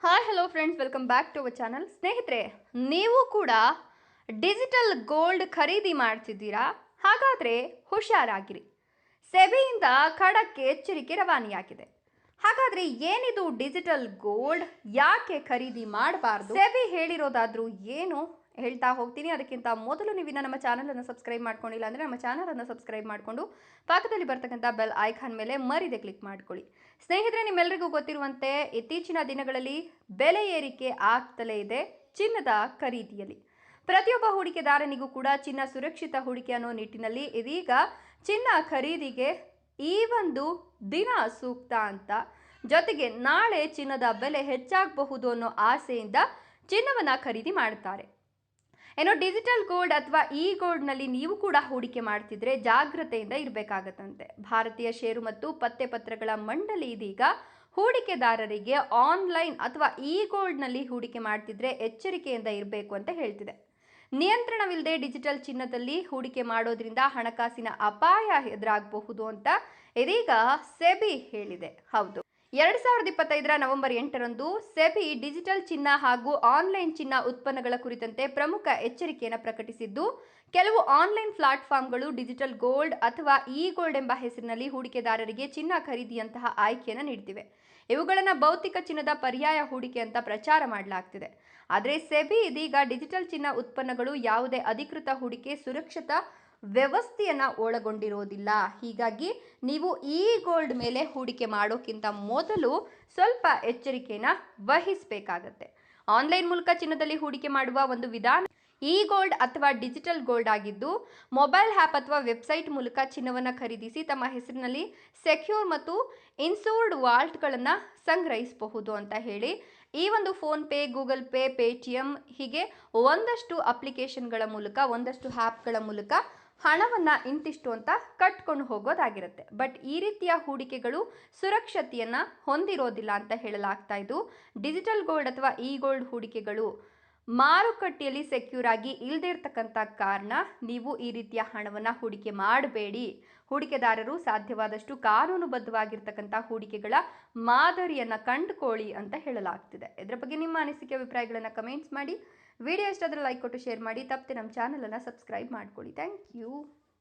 Hi hello friends, welcome back to our channel. ಸ್ನೇಹಿತರೆ, ನೀವು ಕೂಡ ಡಿಜಿಟಲ್ ಗೋಲ್ಡ್ ಖರೀದಿ ಮಾಡ್ತಿದ್ದೀರಾ? ಹಾಗಾದರೆ ಹುಷಾರಾಗಿರಿ. ಸೆಬಿಯಿಂದ ಖಡಕ್ ಎಚ್ಚರಿಕೆ ರವಾನೆಯಾಗಿದೆ. ಹಾಗಾದರೆ ಏನಿದು ಡಿಜಿಟಲ್ ಗೋಲ್ಡ್? ಯಾಕೆ ಖರೀದಿ ಮಾಡಬಾರ್ದು? ಸೆಬಿ ಹೇಳಿರೋದಾದ್ರೂ ಏನು ಹೇಳ್ತಾ ಹೋಗ್ತೀನಿ. ಅದಕ್ಕಿಂತ ಮೊದಲು ನೀವು ನಮ್ಮ ಚಾನಲನ್ನು ಸಬ್ಸ್ಕ್ರೈಬ್ ಮಾಡ್ಕೊಂಡಿಲ್ಲ ಅಂದರೆ ನಮ್ಮ ಚಾನಲನ್ನು ಸಬ್ಸ್ಕ್ರೈಬ್ ಮಾಡಿಕೊಂಡು ಪಕ್ಕದಲ್ಲಿ ಬರ್ತಕ್ಕಂಥ ಬೆಲ್ ಐಕಾನ್ ಮೇಲೆ ಮರಿದೆ ಕ್ಲಿಕ್ ಮಾಡ್ಕೊಳ್ಳಿ. ಸ್ನೇಹಿತರೆ, ನಿಮ್ಮೆಲ್ಲರಿಗೂ ಗೊತ್ತಿರುವಂತೆ ಇತ್ತೀಚಿನ ದಿನಗಳಲ್ಲಿ ಬೆಲೆ ಏರಿಕೆ ಆಗ್ತಲೇ ಇದೆ ಚಿನ್ನದ ಖರೀದಿಯಲ್ಲಿ. ಪ್ರತಿಯೊಬ್ಬ ಹೂಡಿಕೆದಾರನಿಗೂ ಕೂಡ ಚಿನ್ನ ಸುರಕ್ಷಿತ ಹೂಡಿಕೆ ಅನ್ನೋ ನಿಟ್ಟಿನಲ್ಲಿ ಇದೀಗ ಚಿನ್ನ ಖರೀದಿಗೆ ಈ ಒಂದು ದಿನ ಸೂಕ್ತ ಅಂತ, ಜೊತೆಗೆ ನಾಳೆ ಚಿನ್ನದ ಬೆಲೆ ಹೆಚ್ಚಾಗಬಹುದು ಅನ್ನೋ ಆಸೆಯಿಂದ ಚಿನ್ನವನ್ನು ಖರೀದಿ ಮಾಡುತ್ತಾರೆ. ಏನೋ ಡಿಜಿಟಲ್ ಗೋಲ್ಡ್ ಅಥವಾ ಇ ಗೋಲ್ಡ್ನಲ್ಲಿ ನೀವು ಕೂಡ ಹೂಡಿಕೆ ಮಾಡ್ತಿದ್ರೆ ಜಾಗ್ರತೆಯಿಂದ ಇರಬೇಕಾಗತ್ತಂತೆ. ಭಾರತೀಯ ಷೇರು ಮತ್ತು ಪತ್ತೆ ಪತ್ರಗಳ ಮಂಡಳಿ ಇದೀಗ ಹೂಡಿಕೆದಾರರಿಗೆ ಆನ್ಲೈನ್ ಅಥವಾ ಇ ಗೋಲ್ಡ್ನಲ್ಲಿ ಹೂಡಿಕೆ ಮಾಡ್ತಿದ್ರೆ ಎಚ್ಚರಿಕೆಯಿಂದ ಇರಬೇಕು ಅಂತ ಹೇಳ್ತಿದೆ. ನಿಯಂತ್ರಣವಿಲ್ಲದೆ ಡಿಜಿಟಲ್ ಚಿನ್ನದಲ್ಲಿ ಹೂಡಿಕೆ ಮಾಡೋದ್ರಿಂದ ಹಣಕಾಸಿನ ಅಪಾಯ ಎದುರಾಗಬಹುದು ಅಂತ ಇದೀಗ ಸೆಬಿ ಹೇಳಿದೆ. ಹೌದು, 2025ರ ನವೆಂಬರ್ 8ರಂದು ಸೆಬಿ ಡಿಜಿಟಲ್ ಚಿನ್ನ ಹಾಗೂ ಆನ್ಲೈನ್ ಚಿನ್ನ ಉತ್ಪನ್ನಗಳ ಕುರಿತಂತೆ ಪ್ರಮುಖ ಎಚ್ಚರಿಕೆಯನ್ನು ಪ್ರಕಟಿಸಿದ್ದು, ಕೆಲವು ಆನ್ಲೈನ್ ಪ್ಲಾಟ್ಫಾರ್ಮ್ಗಳು ಡಿಜಿಟಲ್ ಗೋಲ್ಡ್ ಅಥವಾ ಇ ಗೋಲ್ಡ್ ಎಂಬ ಹೆಸರಿನಲ್ಲಿ ಹೂಡಿಕೆದಾರರಿಗೆ ಚಿನ್ನ ಖರೀದಿಯಂತಹ ಆಯ್ಕೆಯನ್ನು ನೀಡುತ್ತಿವೆ. ಇವುಗಳನ್ನು ಭೌತಿಕ ಚಿನ್ನದ ಪರ್ಯಾಯ ಹೂಡಿಕೆ ಅಂತ ಪ್ರಚಾರ ಮಾಡಲಾಗ್ತಿದೆ. ಆದರೆ ಸೆಬಿ ಇದೀಗ ಡಿಜಿಟಲ್ ಚಿನ್ನ ಉತ್ಪನ್ನಗಳು ಯಾವುದೇ ಅಧಿಕೃತ ಹೂಡಿಕೆ ಸುರಕ್ಷಿತ ವ್ಯವಸ್ಥೆಯನ್ನು ಒಳಗೊಂಡಿರೋದಿಲ್ಲ. ಹೀಗಾಗಿ ನೀವು ಇ ಗೋಲ್ಡ್ ಮೇಲೆ ಹೂಡಿಕೆ ಮಾಡೋಕ್ಕಿಂತ ಮೊದಲು ಸ್ವಲ್ಪ ಎಚ್ಚರಿಕೆಯನ್ನು ವಹಿಸಬೇಕಾಗತ್ತೆ. ಆನ್ಲೈನ್ ಮೂಲಕ ಚಿನ್ನದಲ್ಲಿ ಹೂಡಿಕೆ ಮಾಡುವ ಒಂದು ವಿಧಾನ ಇ ಗೋಲ್ಡ್ ಅಥವಾ ಡಿಜಿಟಲ್ ಗೋಲ್ಡ್ ಆಗಿದ್ದು, ಮೊಬೈಲ್ ಆ್ಯಪ್ ಅಥವಾ ವೆಬ್ಸೈಟ್ ಮೂಲಕ ಚಿನ್ನವನ್ನು ಖರೀದಿಸಿ ತಮ್ಮ ಹೆಸರಿನಲ್ಲಿ ಸೆಕ್ಯೂರ್ ಮತ್ತು ಇನ್ಸೂರ್ಡ್ ವಾಲ್ಟ್ಗಳನ್ನು ಸಂಗ್ರಹಿಸಬಹುದು ಅಂತ ಹೇಳಿ ಈ ಒಂದು ಫೋನ್ಪೇ, ಗೂಗಲ್ ಪೇ, ಪೇಟಿಎಂ ಹೀಗೆ ಒಂದಷ್ಟು ಅಪ್ಲಿಕೇಶನ್ಗಳ ಮೂಲಕ, ಒಂದಷ್ಟು ಆ್ಯಪ್ಗಳ ಮೂಲಕ ಹಣವನ್ನು ಇಂತಿಷ್ಟು ಅಂತ ಕಟ್ಕೊಂಡು ಹೋಗೋದಾಗಿರುತ್ತೆ. ಬಟ್ ಈ ರೀತಿಯ ಹೂಡಿಕೆಗಳು ಸುರಕ್ಷತೆಯನ್ನು ಹೊಂದಿರೋದಿಲ್ಲ ಅಂತ ಹೇಳಲಾಗ್ತಾ ಇದ್ದು, ಡಿಜಿಟಲ್ ಗೋಲ್ಡ್ ಅಥವಾ ಇ ಗೋಲ್ಡ್ ಹೂಡಿಕೆಗಳು ಮಾರುಕಟ್ಟೆಯಲ್ಲಿ ಸೆಕ್ಯೂರ್ ಆಗಿ ಇಲ್ಲದೇ ಇರತಕ್ಕಂಥ ಕಾರಣ ನೀವು ಈ ರೀತಿಯ ಹಣವನ್ನು ಹೂಡಿಕೆ ಮಾಡಬೇಡಿ. ಹೂಡಿಕೆದಾರರು ಸಾಧ್ಯವಾದಷ್ಟು ಕಾನೂನುಬದ್ಧವಾಗಿರ್ತಕ್ಕಂಥ ಹೂಡಿಕೆಗಳ ಮಾದರಿಯನ್ನು ಕಂಡುಕೊಳ್ಳಿ ಅಂತ ಹೇಳಲಾಗ್ತಿದೆ. ಇದರ ಬಗ್ಗೆ ನಿಮ್ಮ ಅನಿಸಿಕೆ ಅಭಿಪ್ರಾಯಗಳನ್ನು ಕಮೆಂಟ್ಸ್ ಮಾಡಿ. ವಿಡಿಯೋ ಇಷ್ಟ ಆದರೆ ಲೈಕ್ ಕೊಟ್ಟು ಶೇರ್ ಮಾಡಿ. ತಪ್ಪದೆ ನಮ್ಮ ಚಾನಲನ್ನು ಸಬ್ಸ್ಕ್ರೈಬ್ ಮಾಡ್ಕೊಳ್ಳಿ. Thank you.